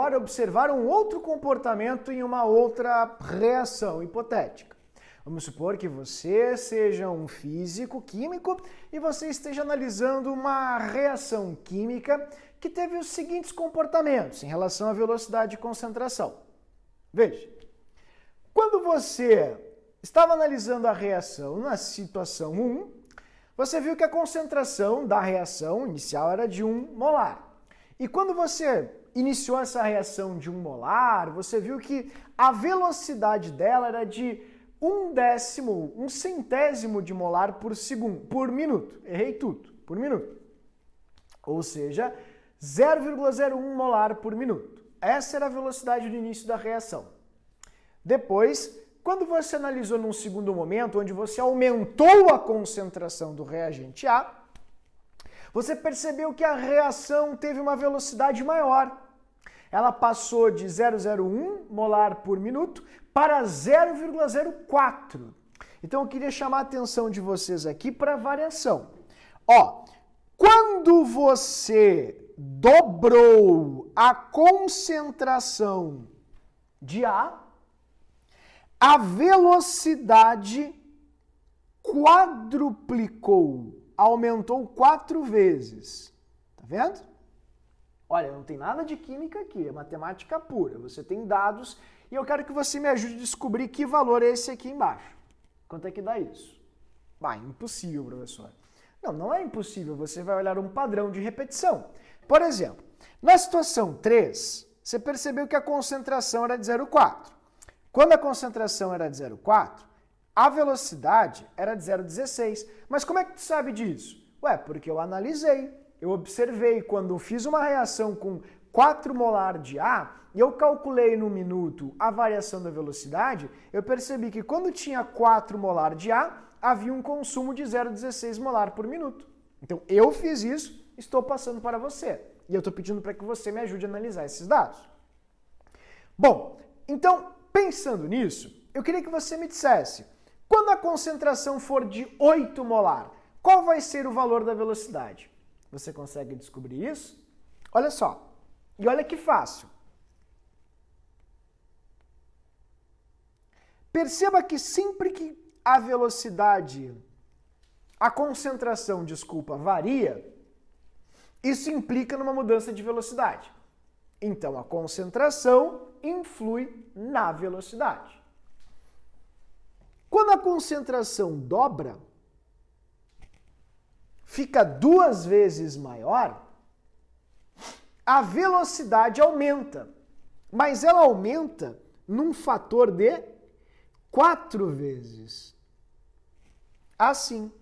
agora observar um outro comportamento em uma outra reação hipotética. Vamos supor que você seja um físico químico e você esteja analisando uma reação química que teve os seguintes comportamentos em relação à velocidade e concentração. Veja, quando você estava analisando a reação na situação 1, você viu que a concentração da reação inicial era de 1 molar. E quando você iniciou essa reação de 1 molar, você viu que a velocidade dela era de 1 centésimo de molar por segundo, por minuto. Errei tudo, por minuto. Ou seja, 0,01 molar por minuto. Essa era a velocidade do início da reação. Depois, quando você analisou num segundo momento, onde você aumentou a concentração do reagente A, você percebeu que a reação teve uma velocidade maior. Ela passou de 0,01 molar por minuto para 0,04. Então eu queria chamar a atenção de vocês aqui para a variação. Ó, quando você dobrou a concentração de A, a velocidade quadruplicou, aumentou 4 vezes. Tá vendo? Olha, não tem nada de química aqui, é matemática pura. Você tem dados e eu quero que você me ajude a descobrir que valor é esse aqui embaixo. Quanto é que dá isso? Impossível, professor. Não é impossível. Você vai olhar um padrão de repetição. Por exemplo, na situação 3, você percebeu que a concentração era de 0,4. Quando a concentração era de 0,4, a velocidade era de 0,16. Mas como é que tu sabe disso? Porque eu analisei, eu observei quando eu fiz uma reação com 4 molar de A e eu calculei no minuto a variação da velocidade, eu percebi que quando tinha 4 molar de A, havia um consumo de 0,16 molar por minuto. Então eu fiz isso, estou passando para você. E eu estou pedindo para que você me ajude a analisar esses dados. Bom, então, pensando nisso, eu queria que você me dissesse, quando a concentração for de 8 molar, qual vai ser o valor da velocidade? Você consegue descobrir isso? Olha só, e olha que fácil. Perceba que sempre que a velocidade, varia, isso implica numa mudança de velocidade. Então, a concentração influi na velocidade. Quando a concentração dobra, fica 2 vezes maior, a velocidade aumenta. Mas ela aumenta num fator de 4 vezes. Assim,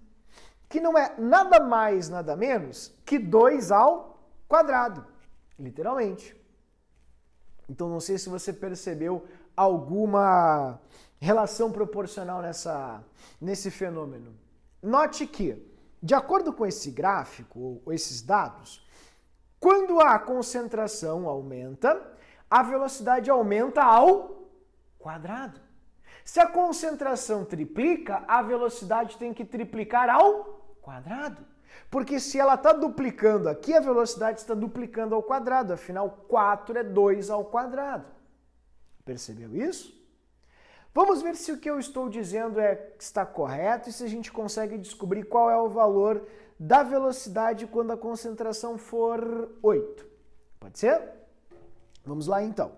que não é nada mais, nada menos que 2 ao quadrado, literalmente. Então, não sei se você percebeu alguma relação proporcional nesse fenômeno. Note que, de acordo com esse gráfico, ou esses dados, quando a concentração aumenta, a velocidade aumenta ao quadrado. Se a concentração triplica, a velocidade tem que triplicar ao quadrado. Porque se ela está duplicando aqui, a velocidade está duplicando ao quadrado. Afinal, 4 é 2 ao quadrado. Percebeu isso? Vamos ver se o que eu estou dizendo está correto e se a gente consegue descobrir qual é o valor da velocidade quando a concentração for 8. Pode ser? Vamos lá então.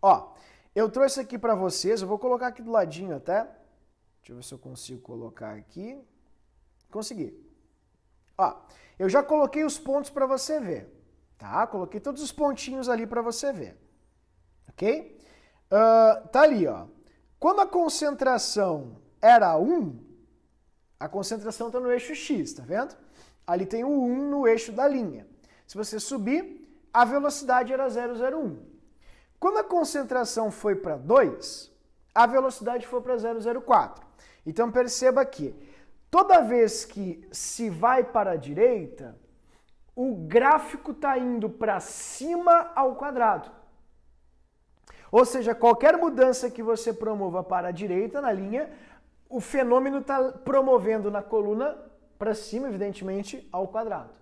Ó, eu trouxe aqui para vocês, eu vou colocar aqui do ladinho até. Deixa eu ver se eu consigo colocar aqui. Consegui. Ó, eu já coloquei os pontos para você ver, tá? Coloquei todos os pontinhos ali para você ver, ok? Tá ali, ó. Quando a concentração era 1, a concentração está no eixo X, tá vendo? Ali tem o 1 no eixo da linha. Se você subir, a velocidade era 0,01. Quando a concentração foi para 2, a velocidade foi para 0,04. Então perceba que toda vez que se vai para a direita, o gráfico está indo para cima ao quadrado. Ou seja, qualquer mudança que você promova para a direita na linha, o fenômeno está promovendo na coluna para cima, evidentemente, ao quadrado.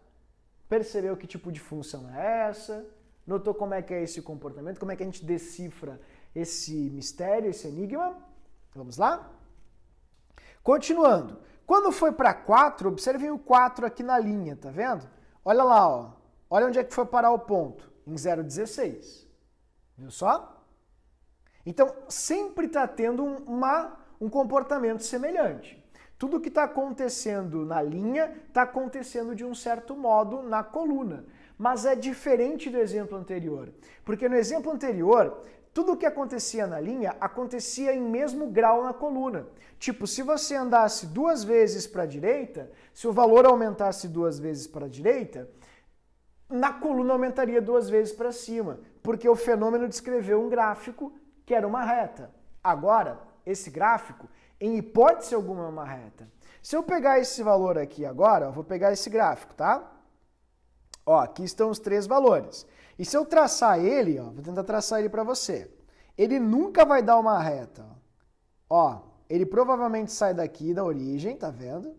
Percebeu que tipo de função é essa? Notou como é que é esse comportamento? Como é que a gente decifra esse mistério, esse enigma? Vamos lá? Continuando. Quando foi para 4, observem o 4 aqui na linha, tá vendo? Olha lá, ó. Olha onde é que foi parar o ponto. Em 0,16. Viu só? Então, sempre está tendo um comportamento semelhante. Tudo que está acontecendo na linha está acontecendo de um certo modo na coluna. Mas é diferente do exemplo anterior. Porque no exemplo anterior, tudo o que acontecia na linha acontecia em mesmo grau na coluna. Tipo, se você andasse 2 vezes para a direita, se o valor aumentasse 2 vezes para a direita, na coluna aumentaria 2 vezes para cima, porque o fenômeno descreveu um gráfico que era uma reta. Agora, esse gráfico, em hipótese alguma, é uma reta. Se eu pegar esse valor aqui agora, eu vou pegar esse gráfico, tá? Ó, aqui estão os 3 valores. E se eu traçar ele, ó, vou tentar traçar ele para você. Ele nunca vai dar uma reta. Ó, ele provavelmente sai daqui da origem, tá vendo?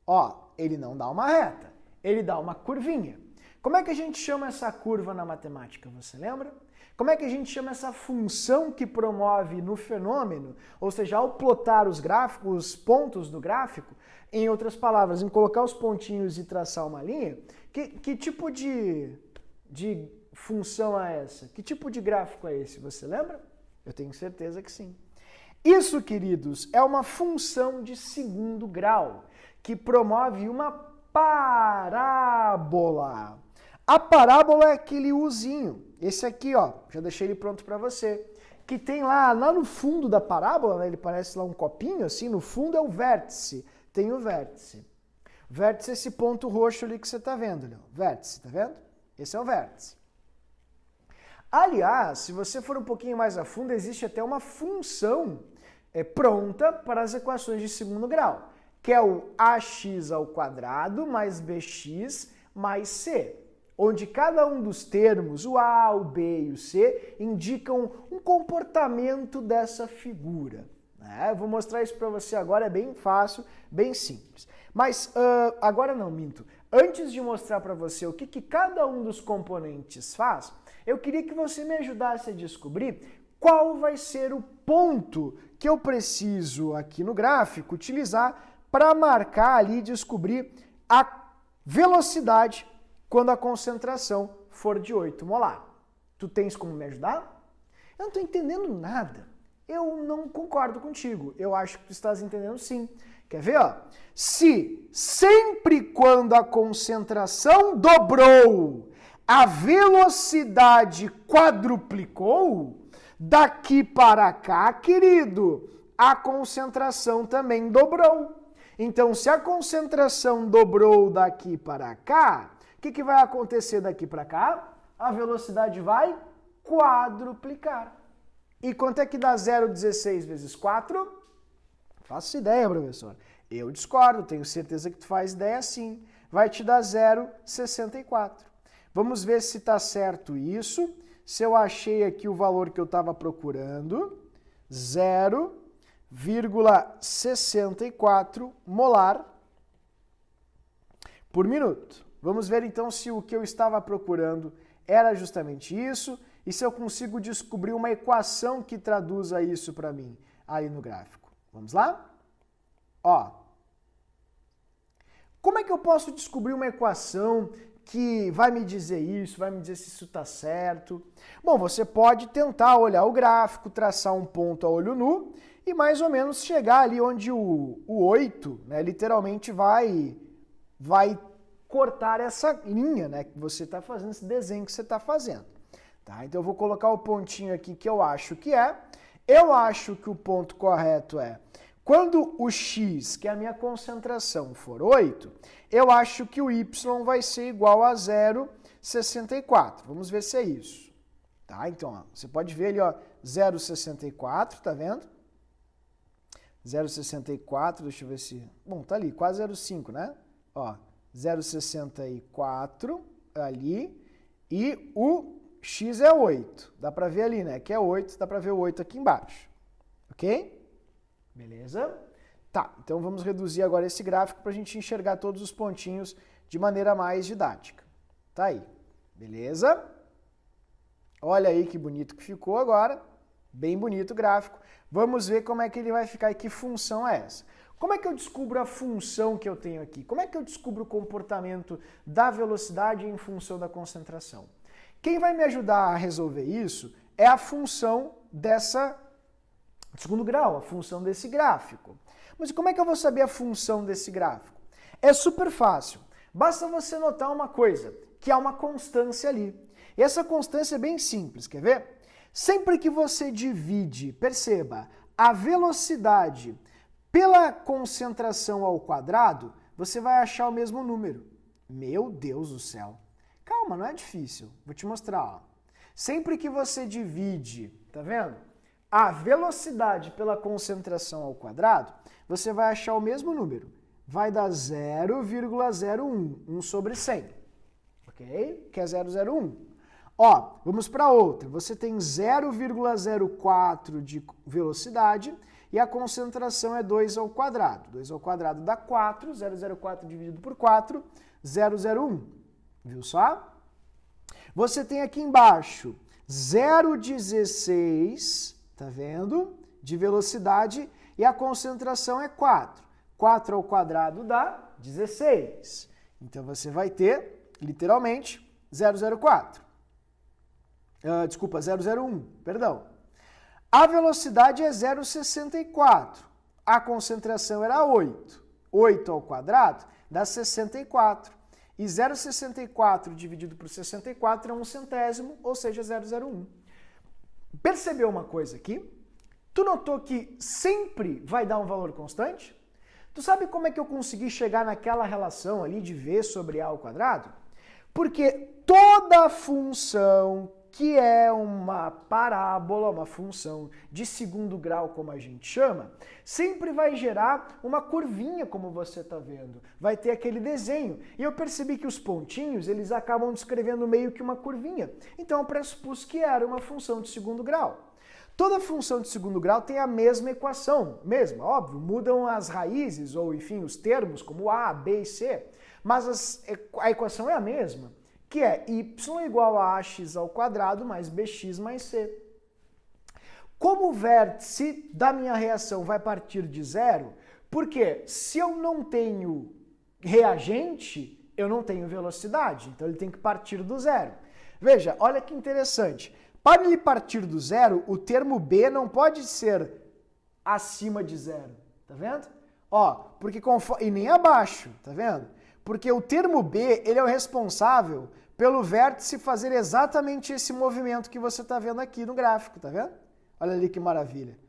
Ó, ele não dá uma reta. Ele dá uma curvinha. Como é que a gente chama essa curva na matemática, você lembra? Como é que a gente chama essa função que promove no fenômeno, ou seja, ao plotar os gráficos, os pontos do gráfico, em outras palavras, em colocar os pontinhos e traçar uma linha, que tipo de função é essa? Que tipo de gráfico é esse? Você lembra? Eu tenho certeza que sim. Isso, queridos, é uma função de segundo grau, que promove uma parábola. A parábola é aquele Uzinho. Esse aqui, ó, já deixei ele pronto para você. Que tem lá no fundo da parábola, né, ele parece lá um copinho, assim, no fundo é o vértice. Tem o vértice. Vértice é esse ponto roxo ali que você está vendo, Léo. Vértice, tá vendo? Esse é o vértice. Aliás, se você for um pouquinho mais a fundo, existe até uma função pronta para as equações de segundo grau, que é o ax ao quadrado mais bx mais c, onde cada um dos termos, o a, o b e o c, indicam um comportamento dessa figura. Eu vou mostrar isso para você agora, é bem fácil, bem simples. Mas agora não, minto. Antes de mostrar para você o que cada um dos componentes faz, eu queria que você me ajudasse a descobrir qual vai ser o ponto que eu preciso aqui no gráfico utilizar para marcar ali e descobrir a velocidade quando a concentração for de 8 molar. Tu tens como me ajudar? Eu não estou entendendo nada. Eu não concordo contigo. Eu acho que tu estás entendendo sim. Quer ver? Ó? Se sempre quando a concentração dobrou, a velocidade quadruplicou, daqui para cá, querido, a concentração também dobrou. Então, se a concentração dobrou daqui para cá, o que vai acontecer daqui para cá? A velocidade vai quadruplicar. E quanto é que dá 0,16 vezes 4? Faço ideia, professor. Eu discordo, tenho certeza que tu faz ideia sim. Vai te dar 0,64. Vamos ver se está certo isso. Se eu achei aqui o valor que eu estava procurando, 0,64 molar por minuto. Vamos ver então se o que eu estava procurando era justamente isso e se eu consigo descobrir uma equação que traduza isso para mim aí no gráfico. Vamos lá? Ó, como é que eu posso descobrir uma equação que vai me dizer isso, vai me dizer se isso está certo? Bom, você pode tentar olhar o gráfico, traçar um ponto a olho nu e mais ou menos chegar ali onde o 8, né, literalmente vai cortar essa linha, né, que você está fazendo, esse desenho que você está fazendo. Tá? Então eu vou colocar o pontinho aqui que eu acho que é. Eu acho que o ponto correto é quando o x, que é a minha concentração, for 8, eu acho que o y vai ser igual a 0,64. Vamos ver se é isso. Tá? Então, ó, você pode ver ali, ó, 0,64, tá vendo? 0,64, deixa eu ver se... Bom, tá ali, quase 0,5, né? Ó, 0,64 ali e o x é 8. Dá para ver ali, né? Que é 8, dá para ver o 8 aqui embaixo. Ok? Beleza? Tá, então vamos reduzir agora esse gráfico para a gente enxergar todos os pontinhos de maneira mais didática. Tá aí. Beleza? Olha aí que bonito que ficou agora. Bem bonito o gráfico. Vamos ver como é que ele vai ficar e que função é essa. Como é que eu descubro a função que eu tenho aqui? Como é que eu descubro o comportamento da velocidade em função da concentração? Quem vai me ajudar a resolver isso é a função de segundo grau, a função desse gráfico. Mas como é que eu vou saber a função desse gráfico? É super fácil. Basta você notar uma coisa, que há uma constância ali. E essa constância é bem simples, quer ver? Sempre que você divide, perceba, a velocidade pela concentração ao quadrado, você vai achar o mesmo número. Meu Deus do céu. Calma, não é difícil. Vou te mostrar. Ó. Sempre que você divide, tá vendo? A velocidade pela concentração ao quadrado, você vai achar o mesmo número. Vai dar 0,01, 1 sobre 100. Ok? Que é 0,01. Ó, vamos para outra. Você tem 0,04 de velocidade e a concentração é 2 ao quadrado. 2 ao quadrado dá 4, 0,04 dividido por 4, 0,01. Viu só? Você tem aqui embaixo 0,16, tá vendo? De velocidade e a concentração é 4. 4 ao quadrado dá 16. Então você vai ter, literalmente, 0,04. Desculpa, 0,01, perdão. A velocidade é 0,64. A concentração era 8. 8 ao quadrado dá 64. E 0,64 dividido por 64 é 1 centésimo, ou seja, 0,01. Percebeu uma coisa aqui? Tu notou que sempre vai dar um valor constante? Tu sabe como é que eu consegui chegar naquela relação ali de V sobre A ao quadrado? Porque toda função que é uma parábola, uma função de segundo grau, como a gente chama, sempre vai gerar uma curvinha, como você está vendo. Vai ter aquele desenho. E eu percebi que os pontinhos, eles acabam descrevendo meio que uma curvinha. Então eu pressupus que era uma função de segundo grau. Toda função de segundo grau tem a mesma equação, mesma, óbvio, mudam as raízes, ou enfim, os termos, como A, B e C, mas a equação é a mesma, que é y igual a ax ao quadrado mais bx mais c. Como o vértice da minha reação vai partir de zero, porque se eu não tenho reagente, eu não tenho velocidade, então ele tem que partir do zero. Veja, olha que interessante. Para ele partir do zero, o termo b não pode ser acima de zero, tá vendo? Ó, porque e nem abaixo, tá vendo? Porque o termo b, ele é o responsável pelo vértice fazer exatamente esse movimento que você está vendo aqui no gráfico, tá vendo? Olha ali que maravilha.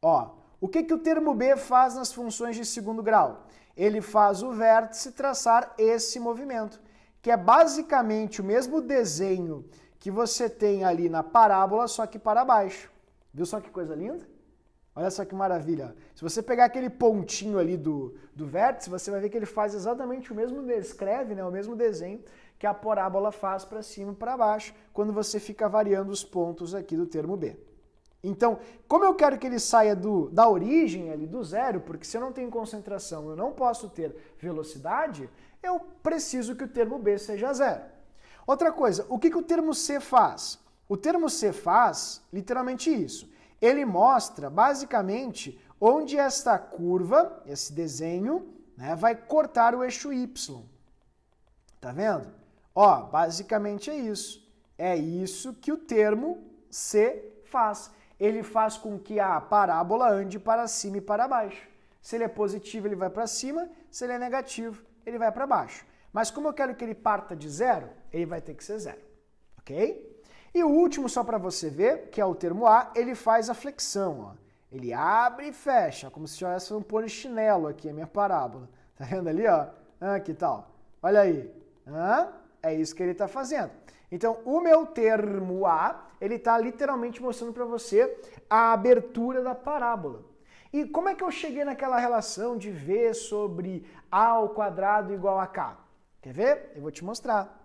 Ó, o que o termo b faz nas funções de segundo grau? Ele faz o vértice traçar esse movimento, que é basicamente o mesmo desenho que você tem ali na parábola, só que para baixo. Viu só que coisa linda? Olha só que maravilha. Se você pegar aquele pontinho ali do vértice, você vai ver que ele faz exatamente o mesmo, escreve, né, o mesmo desenho que a parábola faz para cima e para baixo, quando você fica variando os pontos aqui do termo B. Então, como eu quero que ele saia da origem ali, do zero, porque se eu não tenho concentração, eu não posso ter velocidade, eu preciso que o termo B seja zero. Outra coisa, o que o termo C faz? O termo C faz literalmente isso. Ele mostra, basicamente, onde esta curva, esse desenho, né, vai cortar o eixo Y. Tá vendo? Ó, basicamente é isso. É isso que o termo C faz. Ele faz com que a parábola ande para cima e para baixo. Se ele é positivo, ele vai para cima. Se ele é negativo, ele vai para baixo. Mas como eu quero que ele parta de zero, ele vai ter que ser zero. Ok? E o último, só para você ver, que é o termo A, ele faz a flexão. Ó. Ele abre e fecha, como se tivesse um polichinelo aqui, a minha parábola. Tá vendo ali? Ó? Que tal? Olha aí. É isso que ele está fazendo. Então, o meu termo A, ele está literalmente mostrando para você a abertura da parábola. E como é que eu cheguei naquela relação de V sobre A ao quadrado igual a K? Quer ver? Eu vou te mostrar.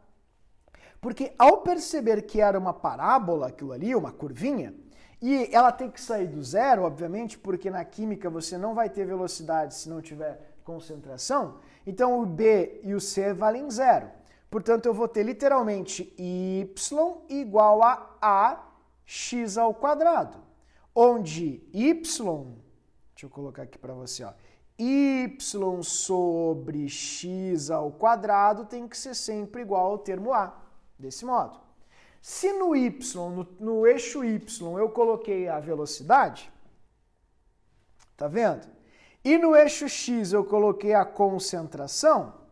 Porque ao perceber que era uma parábola, aquilo ali, uma curvinha, e ela tem que sair do zero, obviamente, porque na química você não vai ter velocidade se não tiver concentração, então o B e o C valem zero. portanto eu vou ter literalmente y igual a x ao quadrado, onde y, deixa eu colocar aqui para você, ó, y sobre x ao quadrado tem que ser sempre igual ao termo a, desse modo. Se no no eixo y, eu coloquei a velocidade, tá vendo? E no eixo x eu coloquei a concentração,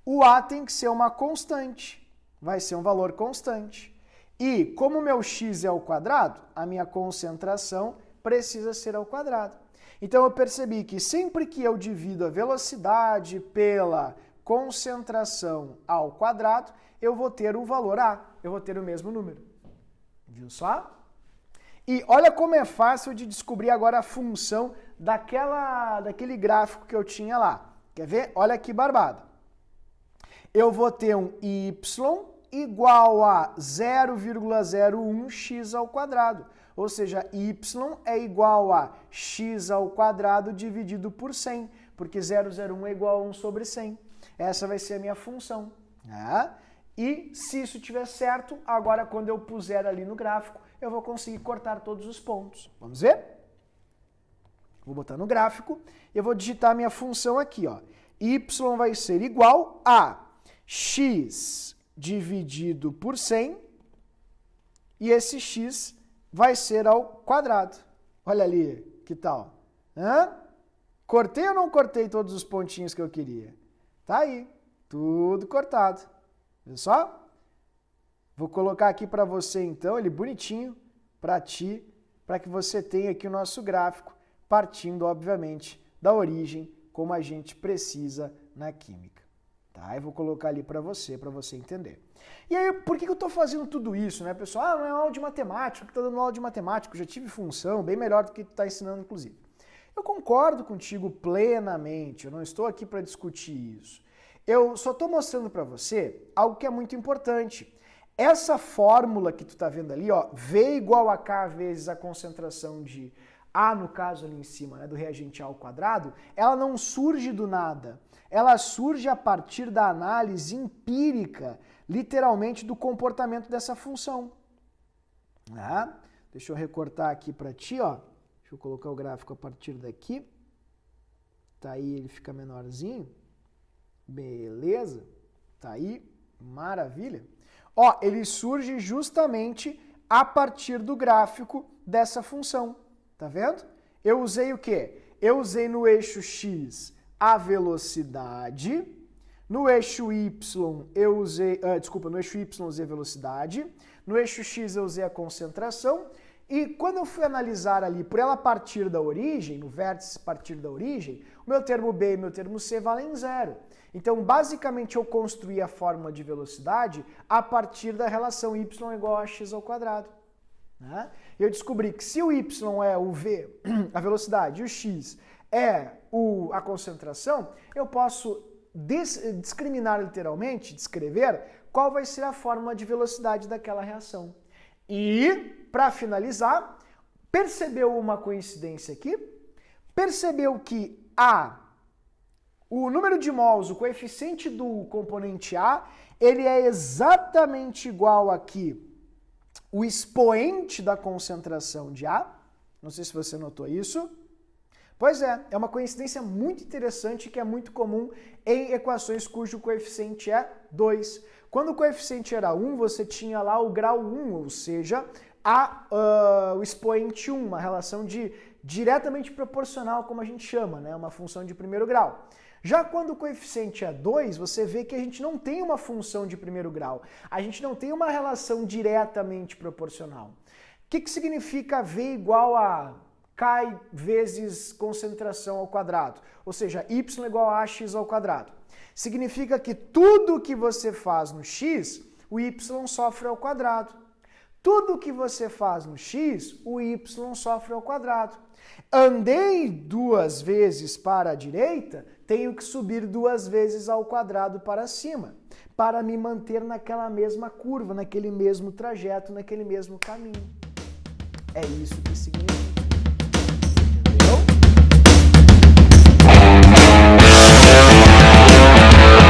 o a tem que ser uma constante, vai ser um valor constante. E como meu x é ao quadrado, a minha concentração precisa ser ao quadrado. Então eu percebi que sempre que eu divido a velocidade pela concentração ao quadrado, eu vou ter o valor a, eu vou ter o mesmo número. Viu só? E olha como é fácil de descobrir agora a função daquele gráfico que eu tinha lá. Quer ver? Olha que barbada. Eu vou ter um y igual a 0,01x ao quadrado. Ou seja, y é igual a x ao quadrado dividido por 100, porque 0,01 é igual a 1 sobre 100. Essa vai ser a minha função. Né? E se isso estiver certo, agora quando eu puser ali no gráfico, eu vou conseguir cortar todos os pontos. Vamos ver? Vou botar no gráfico e eu vou digitar a minha função aqui. Ó. Y vai ser igual a x dividido por 100 e esse x vai ser ao quadrado. Olha ali, que tal? Hã? Cortei ou não cortei todos os pontinhos que eu queria? Tá aí, tudo cortado. Viu só? Vou colocar aqui para você então, ele bonitinho, para ti, para que você tenha aqui o nosso gráfico, partindo, obviamente, da origem, como a gente precisa na química. Tá? Eu vou colocar ali para você entender. E aí, por que eu estou fazendo tudo isso, né, pessoal? Ah, não é aula de matemática, que está dando aula de matemática, eu já tive função, bem melhor do que tu está ensinando, inclusive. Eu concordo contigo plenamente, eu não estou aqui para discutir isso. Eu só estou mostrando para você algo que é muito importante. Essa fórmula que tu está vendo ali, ó, V igual a K vezes a concentração de A, no caso ali em cima, né, do reagente A ao quadrado, ela não surge do nada. Ela surge a partir da análise empírica, literalmente, do comportamento dessa função. Ah, deixa eu recortar aqui para ti, ó. Deixa eu colocar o gráfico a partir daqui. Tá aí, ele fica menorzinho. Beleza. Tá aí, maravilha. Ó, ele surge justamente a partir do gráfico dessa função. Tá vendo? Eu usei o quê? Eu usei no eixo x a velocidade, no eixo y eu usei, no eixo y eu usei a velocidade, no eixo x eu usei a concentração, e quando eu fui analisar ali por ela partir da origem, no vértice partir da origem, o meu termo B e meu termo C valem zero. Então, basicamente, eu construí a fórmula de velocidade a partir da relação y igual a x ao quadrado. Né? Eu descobri que se o y é o v, a velocidade, e o x é a concentração, eu posso discriminar literalmente, descrever, qual vai ser a fórmula de velocidade daquela reação. E, para finalizar, percebeu uma coincidência aqui? Percebeu que o número de mols, o coeficiente do componente A, ele é exatamente igual aqui o expoente da concentração de A. Não sei se você notou isso. Pois é uma coincidência muito interessante que é muito comum em equações cujo coeficiente é 2. Quando o coeficiente era 1, você tinha lá o grau 1, ou seja, o expoente 1, uma relação diretamente proporcional, como a gente chama, né? Uma função de primeiro grau. Já quando o coeficiente é 2, você vê que a gente não tem uma função de primeiro grau. A gente não tem uma relação diretamente proporcional. O que significa V igual a K vezes concentração ao quadrado? Ou seja, Y igual a AX ao quadrado. Significa que tudo que você faz no X, o Y sofre ao quadrado. Tudo que você faz no X, o Y sofre ao quadrado. Andei 2 vezes para a direita, tenho que subir 2 vezes ao quadrado para cima, para me manter naquela mesma curva, naquele mesmo trajeto, naquele mesmo caminho. É isso que significa.